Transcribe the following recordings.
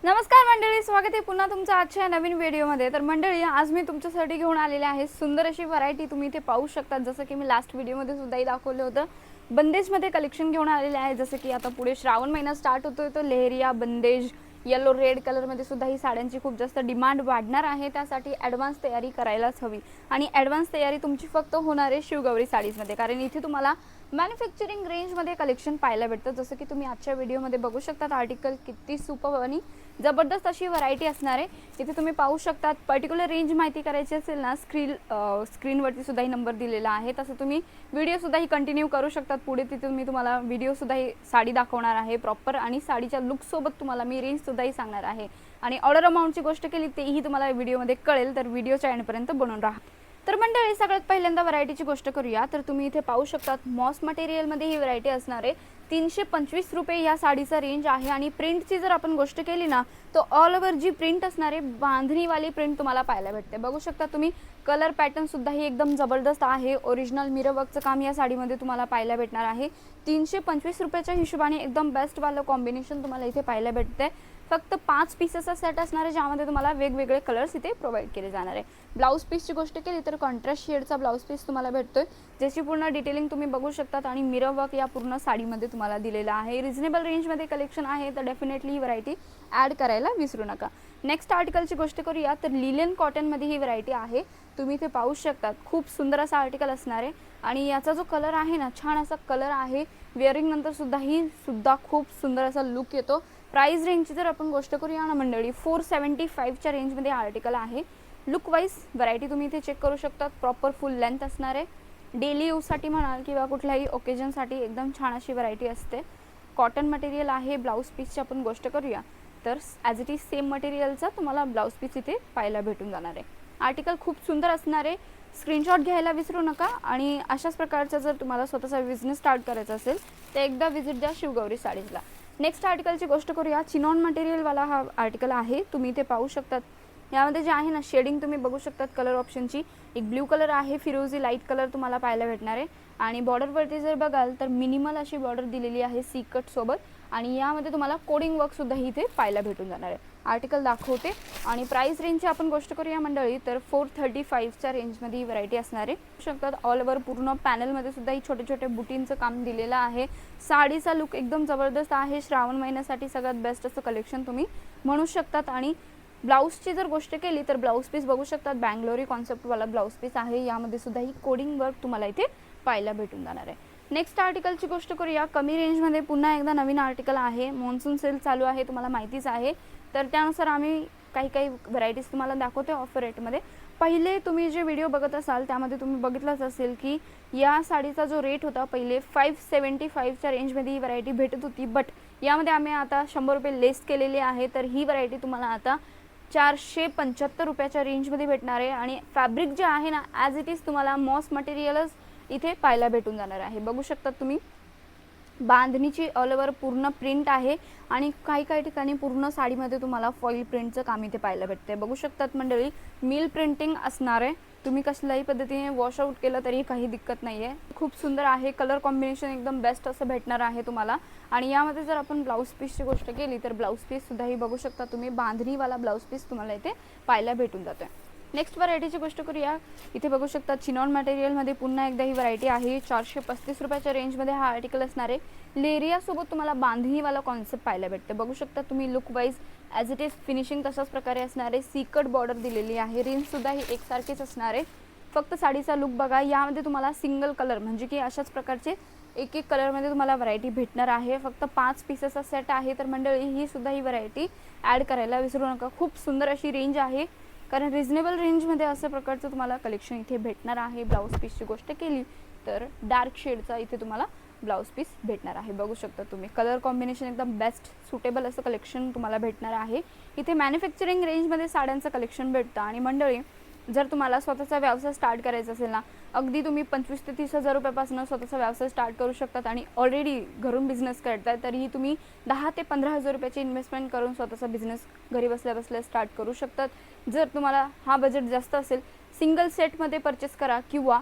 नमस्कार मंडळी, स्वागत आहे पुन्हा तुमचं आजच्या नवीन व्हिडिओमध्ये। तर मंडळी, आज मी तुमच्यासाठी घेऊन आलेले आहे सुंदर अशी व्हरायटी। तुम्ही इथे पाहू शकता, जसं की मी लास्ट व्हिडिओमध्ये सुद्धा दाखवलं होतं, बंदेजमध्ये कलेक्शन घेऊन आलेले आहे। जसं की आता पुढे श्रावण महिना स्टार्ट होतोय, तर लेहरिया, बंदेज, येलो रेड कलरमध्ये सुद्धा ही साड्यांची खूप जास्त डिमांड वाढणार आहे। त्यासाठी ॲडव्हान्स तयारी करायलाच हवी आणि ॲडव्हान्स तयारी तुमची फक्त होणार आहे शिवगौरी साडीजमध्ये, कारण इथे तुम्हाला मॅन्युफॅक्चरिंग रेंजमध्ये कलेक्शन पाहायला भेटतं। जसं की तुम्ही आजच्या व्हिडिओमध्ये बघू शकता, आर्टिकल किती सुपर आणि जबरदस्त अशी व्हरायटी असणार आहे। इथे तुम्ही पाहू शकता, पर्टिक्युलर रेंज माहिती करायची असेल ना, स्क्रीनवरती सुद्धा ही नंबर दिलेला आहे। तसं तुम्ही व्हिडिओ सुद्धा ही कंटिन्यू करू शकतात। पुढे तिथे मी तुम्हाला व्हिडिओ सुद्धा ही साडी दाखवणार आहे प्रॉपर, आणि साडीच्या लुक सोबत तुम्हाला मी रेंज सुद्धा ही सांगणार आहे। आणि ऑर्डर अमाउंटची गोष्ट केली तेही तुम्हाला व्हिडिओमध्ये कळेल, तर व्हिडिओच्या एंडपर्यंत बनवून राहा। तर मंडळी, सगळ्यात पहिल्यांदा व्हरायटीची गोष्ट करूया। तर तुम्ही इथे पाहू शकता, मॉस मटेरियलमध्ये ही व्हरायटी असणार आहे। 325 रुपये या साडीचा रेंज आहे। आणि प्रिंटची जर आपण गोष्ट केली ना, तो ऑल ओव्हर जी प्रिंट असणार आहे, बांधणीवाली प्रिंट तुम्हाला पाहायला भेटते। बघू शकता तुम्ही, कलर पॅटर्न सुद्धा ही एकदम जबरदस्त आहे। ओरिजिनल मिरर वर्कचं काम या साडीमध्ये तुम्हाला पाहायला भेटणार आहे। 325 रुपयाच्या हिशोबाने एकदम बेस्ट वाला कॉम्बिनेशन तुम्हाला इथे पाहायला भेटते। फक्त 5 पीसेसचा सेट असणार आहे, ज्यामध्ये तुम्हाला वेगवेगळे कलर्स इथे प्रोव्हाइड केले जाणार आहे। ब्लाउज पीसची गोष्ट केली तर कॉन्ट्रास्ट शेडचा ब्लाउज पीस तुम्हाला भेटतोय, ज्याची पूर्ण डिटेलिंग तुम्ही बघू शकतात। आणि मिरर वर्क या पूर्ण साडीमध्ये तुम्हाला दिलेला आहे। रिजनेबल रेंजमध्ये कलेक्शन आहे, तर डेफिनेटली ही व्हरायटी ॲड करायला विसरू नका। नेक्स्ट आर्टिकलची गोष्ट करूया, तर लिलन कॉटनमध्ये ही व्हरायटी आहे। तुम्ही इथे पाहू शकतात, खूप सुंदर असा आर्टिकल असणार आहे। आणि याचा जो कलर आहे ना, छान असा कलर आहे। वेअरिंग नंतर सुद्धा खूप सुंदर असा लुक येतो। प्राइस रेंजची जर आपण गोष्ट करूया ना मंडळी, 475च्या रेंजमध्ये आर्टिकल आहे। लुक वाईज व्हरायटी तुम्ही इथे चेक करू शकतात, प्रॉपर फुल लेंथ असणार आहे। डेली यूजसाठी म्हणाल किंवा कुठल्याही ओकेजनसाठी एकदम छान अशी व्हरायटी असते। कॉटन मटेरियल आहे। ब्लाउज पीसची आपण गोष्ट करूया, तर ॲज इट इज सेम मटेरियलचा तुम्हाला ब्लाउज पीस इथे पाहायला भेटून जाणार आहे। आर्टिकल खूप सुंदर असणार आहे, स्क्रीनशॉट घ्यायला विसरू नका। आणि अशाच प्रकारचा जर तुम्हाला स्वतःचा बिझनेस स्टार्ट करायचा असेल, तर एकदा व्हिजिट द्या शिवगौरी साडीजला। नेक्स्ट आर्टिकलची गोष्ट करूया, चिनॉन मटेरियलवाला हा आर्टिकल आहे। तुम्ही इथे पाहू शकतात, यामध्ये जे आहे ना, शेडिंग तुम्ही बघू शकतात कलर ऑप्शनची। एक ब्ल्यू कलर आहे, फिरोजी लाईट कलर तुम्हाला पाहायला भेटणार आहे। आणि बॉर्डरवरती जर बघाल तर मिनिमल अशी बॉर्डर दिलेली आहे सी कट सोबत। आणि यामध्ये तुम्हाला कोडिंग वर्क सुद्धा इथे पाहायला भेटून जाणार आहे। आर्टिकल दाखवते। आणि प्राइस रेंजची आपण गोष्ट करूया मंडळी, तर 435च्या रेंजमध्ये ही व्हरायटी असणार आहे। शकतात ऑल ओव्हर पूर्ण पॅनलमध्ये सुद्धा ही छोटे छोटे बुटींचं काम दिलेलं आहे। साडीचा लुक एकदम जबरदस्त आहे। श्रावण महिन्यासाठी सगळ्यात बेस्ट असं कलेक्शन तुम्ही म्हणू शकतात। आणि ब्लाऊजची जर गोष्ट केली तर ब्लाऊज पीस बघू शकतात, बँगलोरी कॉन्सेप्टवाला ब्लाऊज पीस आहे। यामध्ये सुद्धा ही कोडिंग वर्क तुम्हाला इथे पाहायला भेटून जाणार आहे। नेक्स्ट आर्टिकलची गोष्ट करूया, कमी रेंजमध्ये पुन्हा एकदा नवीन आर्टिकल आहे। मॉन्सून सेल चालू आहे, तुम्हाला माहितीच आहे, तर त्यानुसार आम्ही काही व्हरायटीज तुम्हाला दाखवते ऑफर रेटमध्ये। पहिले तुम्ही जे व्हिडिओ बघत असाल त्यामध्ये तुम्ही बघितलंच असेल की या साडीचा जो रेट होता पहिले 575च्या रेंजमध्ये ही व्हरायटी भेटत होती, बट यामध्ये आम्ही आता 100 रुपये लेस केलेले आहे। तर ही व्हरायटी तुम्हाला आता 475 रुपयाच्या रेंजमध्ये भेटणार आहे। आणि फॅब्रिक जे आहे ना, ॲज इट इज तुम्हाला मॉस मटेरियलच इथे पाहायला भेटून जाणार आहे। बघू शकता तुम्ही, बांधणीची ऑल ओव्हर पूर्ण प्रिंट आहे। आणि काही ठिकाणी पूर्ण साडीमध्ये तुम्हाला फॉईल प्रिंटचं काम इथे पाहायला भेटते। बघू शकतात मंडळी, मिल प्रिंटिंग असणार आहे। तुम्ही कसल्याही पद्धतीने वॉश आउट केलं तरी काही दिक्कत नाही आहे। खूप सुंदर आहे, कलर कॉम्बिनेशन एकदम बेस्ट असं भेटणार आहे तुम्हाला। आणि यामध्ये जर आपण ब्लाऊज पीसची गोष्ट केली तर ब्लाऊज पीस सुद्धा ही बघू शकता तुम्ही, बांधणीवाला ब्लाऊज पीस तुम्हाला इथे पाहायला भेटून जातोय। नेक्स्ट व्हरायटीची गोष्ट करूया, इथे बघू शकता चिनॉन मटेरियलमध्ये पुन्हा एकदा ही व्हरायटी आहे। 435 रुपयाच्या रेंजमध्ये हा आर्टिकल असणार आहे। लेरियासोबत तुम्हाला बांधणीवाला कॉन्सेप्ट पाहायला भेटते। बघू शकता तुम्ही, look wise as it is finishing तशाच प्रकारे असणार आहे। सीकट बॉर्डर दिलेली आहे, रेंजसुद्धा ही एकसारखीच असणार आहे। फक्त साडीचा लुक बघा, यामध्ये तुम्हाला सिंगल कलर म्हणजे की अशाच प्रकारचे एक कलरमध्ये तुम्हाला व्हरायटी भेटणार आहे। फक्त 5 पीसेसचा सेट आहे। तर मंडळी, ही सुद्धा ही व्हरायटी ॲड करायला विसरू नका। खूप सुंदर अशी रेंज आहे, कारण रिजनेबल रेंजमध्ये असं प्रकारचं तुम्हाला कलेक्शन इथे भेटणार आहे। ब्लाऊज पीसची गोष्ट केली तर डार्क शेडचा इथे तुम्हाला ब्लाऊज पीस भेटणार आहे। बघू शकता तुम्ही, कलर कॉम्बिनेशन एकदम बेस्ट सुटेबल असं कलेक्शन तुम्हाला भेटणार आहे। इथे मॅन्युफॅक्चरिंग रेंजमध्ये साड्यांचं कलेक्शन भेटतं। आणि मंडळी, जर तुम्हाला स्वतःचा व्यवसाय स्टार्ट करायचा असेल ना, अगदी तुम्ही 25 ते 30 हजार रुपयापासून स्वतःचा व्यवसाय स्टार्ट करू शकतात। आणि ऑलरेडी घरून बिझनेस करताय तरीही तुम्ही 10 ते 15 हजार रुपयाची इन्व्हेस्टमेंट करून स्वतःचा बिझनेस घरी बसल्या स्टार्ट करू शकतात। जर तुम्हाला हा बजेट जास्त असेल, सिंगल सेटमध्ये परचेस करा, किंवा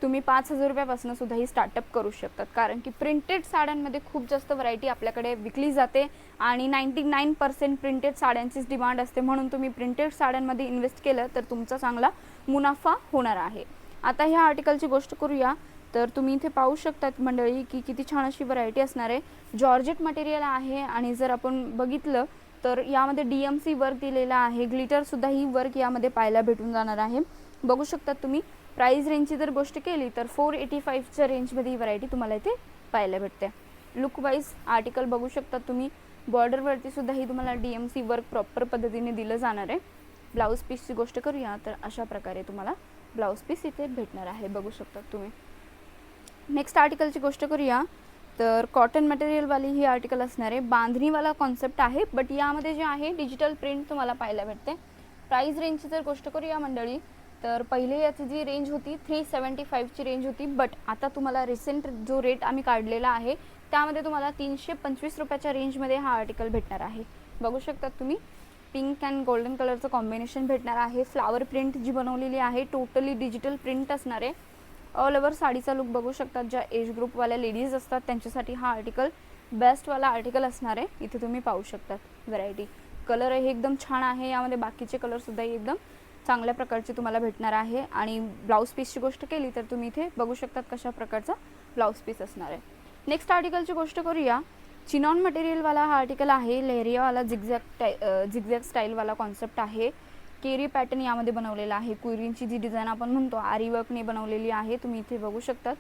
तुम्ही 5,000 रुपयापासून सुद्धा ही स्टार्टअप करू शकतात, कारण की प्रिंटेड साड्यांमध्ये खूप जास्त व्हरायटी आपल्याकडे विकली जाते आणि 99% प्रिंटेड साड्यांचीच डिमांड असते, म्हणून तुम्ही प्रिंटेड साड्यांमध्ये इन्व्हेस्ट केलं तर तुमचा चांगला मुनाफा होणार आहे. आता ह्या आर्टिकलची गोष्ट करूया तर तुम्ही इथे पाहू शकतात मंडळी की किती छान अशी व्हरायटी असणार आहे. जॉर्जेट मटेरियल आहे आणि जर आपण बघितलं तर यामध्ये DMC वर्क दिलेला आहे, ग्लिटरसुद्धा ही वर्क यामध्ये पाहायला भेटून जाणार आहे. बघू शकतात तुम्ही. प्राइस रेंजची जर गोष्ट केली तर 485च्या रेंजमध्ये ही व्हरायटी तुम्हाला इथे पाहायला भेटते. लुक वाईज आर्टिकल बघू शकतात तुम्ही. बॉर्डरवरती सुद्धा ही तुम्हाला DMC वर्क प्रॉपर पद्धतीने दिलं जाणार आहे. ब्लाऊज पीसची गोष्ट करूया तर अशा प्रकारे तुम्हाला ब्लाऊज पीस इथे भेटणार आहे, बघू शकतात तुम्ही. नेक्स्ट आर्टिकलची गोष्ट करूया तर कॉटन मटेरियलवाली ही आर्टिकल असणार आहे. बांधणीवाला कॉन्सेप्ट आहे, बट यामध्ये जे आहे डिजिटल प्रिंट तुम्हाला पाहायला भेटते. प्राइस रेंजची जर गोष्ट करूया मंडळी तर पहिले याची जी रेंज होती 375ची रेंज होती, बट आता तुम्हाला रिसेंट जो रेट आम्ही काढलेला आहे त्यामध्ये तुम्हाला 325 रुपयाच्या रेंजमध्ये हा आर्टिकल भेटणार आहे. बघू शकतात तुम्ही. पिंक अँड गोल्डन कलरचं कॉम्बिनेशन भेटणार आहे. फ्लावर प्रिंट जी बनवलेली आहे टोटली डिजिटल प्रिंट असणार आहे. ऑल ओव्हर साडीचा लुक बघू शकतात. ज्या एज ग्रुपवाल्या लेडीज असतात त्यांच्यासाठी हा आर्टिकल बेस्टवाला आर्टिकल असणार आहे. इथे तुम्ही पाहू शकतात व्हरायटी. कलर हे एकदम छान आहे, यामध्ये बाकीचे कलरसुद्धा एकदम चांगल्या प्रकारचे तुम्हाला भेटणार आहे. आणि ब्लाऊज पीसची गोष्ट केली तर तुम्ही इथे बघू शकतात कशा प्रकारचा ब्लाऊज पीस असणार आहे. नेक्स्ट आर्टिकलची गोष्ट करूया. चिनॉन मटेरियलवाला हा आर्टिकल आहे. लेहरियावाला झिगझॅग स्टाईलवाला कॉन्सेप्ट आहे. केरी पॅटर्न यामध्ये बनवलेला आहे. क्विरींची जी डिझाईन आपण म्हणतो आरी वर्कने बनवलेली आहे. तुम्ही इथे बघू शकतात.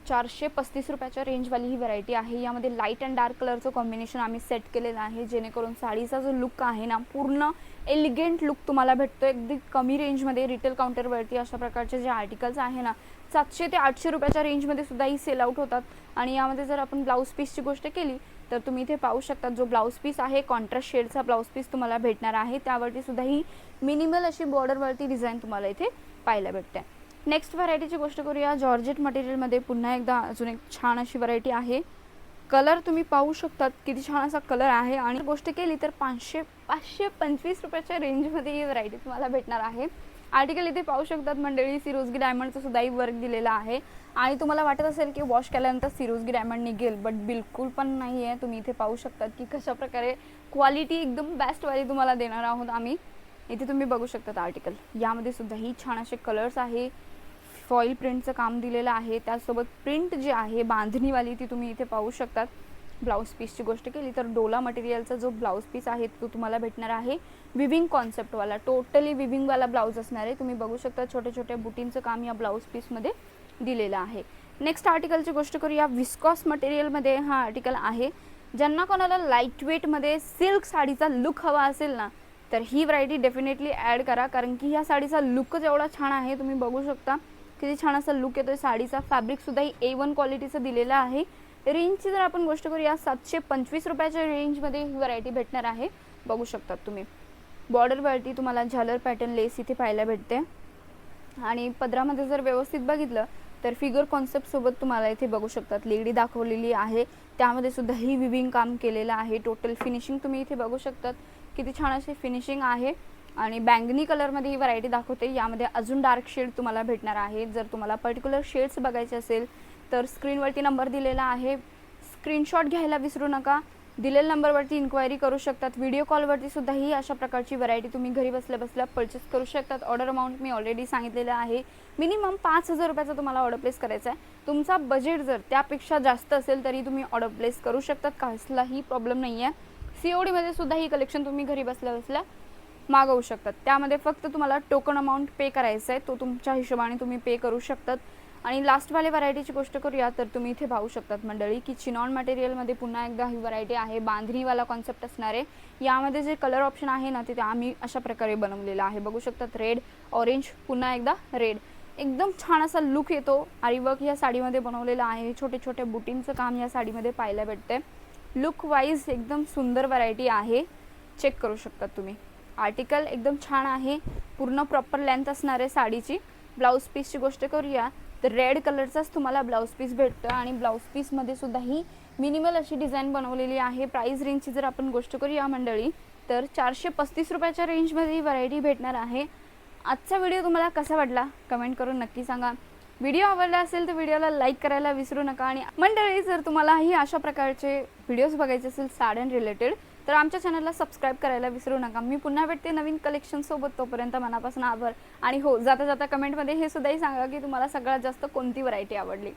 435 रुपयाच्या रेंजवाली ही व्हरायटी आहे. यामध्ये लाईट अँड डार्क कलरचं कॉम्बिनेशन आम्ही सेट केलेलं आहे, जेणेकरून साडीचा जो लुक आहे ना पूर्ण एलिगंट लुक तुम्हाला भेटतो. अगदी कमी रेंजमध्ये रिटेल काउंटरवरती अशा प्रकारचे जे आर्टिकल्स आहे ना 700 ते 800 रुपयाच्या रेंजमध्ये सुद्धा ही सेल आउट होतात. आणि यामध्ये जर आपण ब्लाऊज पीसची गोष्ट केली तर तुम्ही इथे पाहू शकता जो ब्लाऊज पीस आहे कॉन्ट्रास्ट शेडचा ब्लाऊज पीस तुम्हाला भेटणार आहे. त्यावरती सुद्धा ही मिनिमल अशी बॉर्डरवरती डिझाईन तुम्हाला इथे पाहायला भेटते. नेक्स्ट व्हरायटीची गोष्ट करूया. जॉर्जेट मटेरियलमध्ये पुन्हा एकदा अजून एक छान अशी व्हरायटी आहे. कलर तुम्ही पाहू शकतात किती छान असा कलर आहे. आणि गोष्ट केली तर 525 रुपयाच्या रेंजमध्ये ही व्हरायटी तुम्हाला भेटणार आहे. आर्टिकल इथे पाहू शकतात मंडळी. सिरोजगी डायमंडचं सुद्धाही वर्क दिलेला आहे. आणि तुम्हाला वाटत असेल की वॉश केल्यानंतर सिरोजगी डायमंड निघेल, बट बिलकुल पण नाही आहे. तुम्ही इथे पाहू शकतात की कशा प्रकारे क्वालिटी एकदम बेस्टवाली तुम्हाला देणार आहोत आम्ही. इथे तुम्ही बघू शकतात आर्टिकल. यामध्ये सुद्धा ही छान असे कलर्स आहे. फॉईल प्रिंटचं काम दिलेलं आहे. त्यासोबत प्रिंट जी आहे बांधणीवाली ती तुम्ही इथे पाहू शकतात. ब्लाऊज पीसची गोष्ट केली तर डोला मटेरियलचा जो ब्लाऊज पीस आहे तो तुम्हाला भेटणार आहे. विविंग कॉन्सेप्टवाला टोटली विविंगवाला ब्लाऊज असणार आहे. तुम्ही बघू शकता छोटे छोटे बुटींचं काम या ब्लाऊज पीसमध्ये दिलेलं आहे. नेक्स्ट आर्टिकलची गोष्ट करूया. विस्कॉस मटेरियलमध्ये हा आर्टिकल आहे. ज्यांना कोणाला लाईट वेटमध्ये सिल्क साडीचा लुक हवा असेल ना तर ही व्हरायटी डेफिनेटली ॲड करा, कारण की ह्या साडीचा लुकच एवढा छान आहे. तुम्ही बघू शकता किती छान असा लुक येतोय साडीचा. फॅब्रिकसुद्धा ही A1 क्वालिटीचं दिलेलं आहे. रेंजची जर आपण गोष्ट करूया 725 रुपयाच्या रेंजमध्ये ही व्हरायटी भेटणार आहे. बघू शकतात तुम्ही. बॉर्डरवरती तुम्हाला झालर पॅटर्न लेस इथे पाहायला भेटते. आणि पदरामध्ये जर व्यवस्थित बघितलं तर फिगर कॉन्सेप्टसोबत तुम्हाला इथे बघू शकतात लेडी दाखवलेली आहे. त्यामध्ये सुद्धा ही विविंग काम केलेलं आहे. टोटल फिनिशिंग तुम्ही इथे बघू शकतात किती छान अशी फिनिशिंग आहे. आणि बँगनी कलरमध्ये ही व्हरायटी दाखवते. यामध्ये अजून डार्क शेड तुम्हाला भेटणार आहे. जर तुम्हाला पर्टिक्युलर शेड्स बघायचे असेल तर स्क्रीनवरती नंबर दिलेला आहे. स्क्रीनशॉट घ्यायला विसरू नका. दिलेल्या नंबरवरती इन्क्वायरी करू शकतात. व्हिडिओ कॉलवरती सुद्धा ही अशा प्रकारची व्हरायटी तुम्ही घरी बसल्या बसल्या परचेस करू शकतात. ऑर्डर अमाऊंट मी ऑलरेडी सांगितलेलं आहे. मिनिमम 5,000 रुपयाचा तुम्हाला ऑर्डर प्लेस करायचा आहे. तुमचा बजेट जर त्यापेक्षा जास्त असेल तरी तुम्ही ऑर्डर प्लेस करू शकतात. कसलाही प्रॉब्लेम नाही आहे. CODमध्ये सुद्धा ही कलेक्शन तुम्ही घरी बसल्या बसल्या मागवू शकतात. त्यामध्ये फक्त तुम्हाला टोकन अमाऊंट पे करायचा आहे, तो तुमच्या हिशोबाने तुम्ही पे करू शकतात. आणि लास्टवाले व्हरायटीची गोष्ट करूया तर तुम्ही इथे पाहू शकतात मंडळी की चिनॉन मटेरियलमध्ये पुन्हा एकदा ही व्हरायटी आहे. बांधणीवाला कॉन्सेप्ट असणार आहे. यामध्ये जे कलर ऑप्शन आहे ना ते आम्ही अशा प्रकारे बनवलेलं आहे. बघू शकतात रेड, ऑरेंज, पुन्हा एकदा रेड. एकदम छान असा लुक येतो. आरी वर्क या साडीमध्ये बनवलेलं आहे. छोटे छोटे बुटींचं काम या साडीमध्ये पाहायला भेटते. लुक वाईज एकदम सुंदर व्हरायटी आहे. चेक करू शकतात तुम्ही. आर्टिकल एकदम छान आहे. पूर्ण प्रॉपर लेंथ असणार आहे साडीची. ब्लाऊज पीसची गोष्ट करूया तर रेड कलरचाच तुम्हाला ब्लाऊज पीस भेटतं. आणि ब्लाऊज पीसमध्ये सुद्धा ही मिनिमल अशी डिझाईन बनवलेली आहे. प्राइस रेंजची जर आपण गोष्ट करूया मंडळी तर 435 रुपयाच्या रेंजमध्ये ही व्हरायटी भेटणार आहे. आजचा व्हिडिओ तुम्हाला कसा वाटला कमेंट करून नक्की सांगा. व्हिडिओ आवडला असेल तर व्हिडिओला लाईक करायला विसरू नका. आणि मंडळी, जर तुम्हालाही अशा प्रकारचे व्हिडिओज बघायचे असेल साड्यां रिलेटेड तर आमच्या चॅनलला सबस्क्राईब करायला विसरू नका. मी पुन्हा भेटते नवीन कलेक्शन सोबत. तोपर्यंत मनापासून आभार. आणि हो, जाता जाता कमेंटमध्ये हे सुद्धाही सांगा की तुम्हाला सगळ्यात जास्त कोणती व्हरायटी आवडली.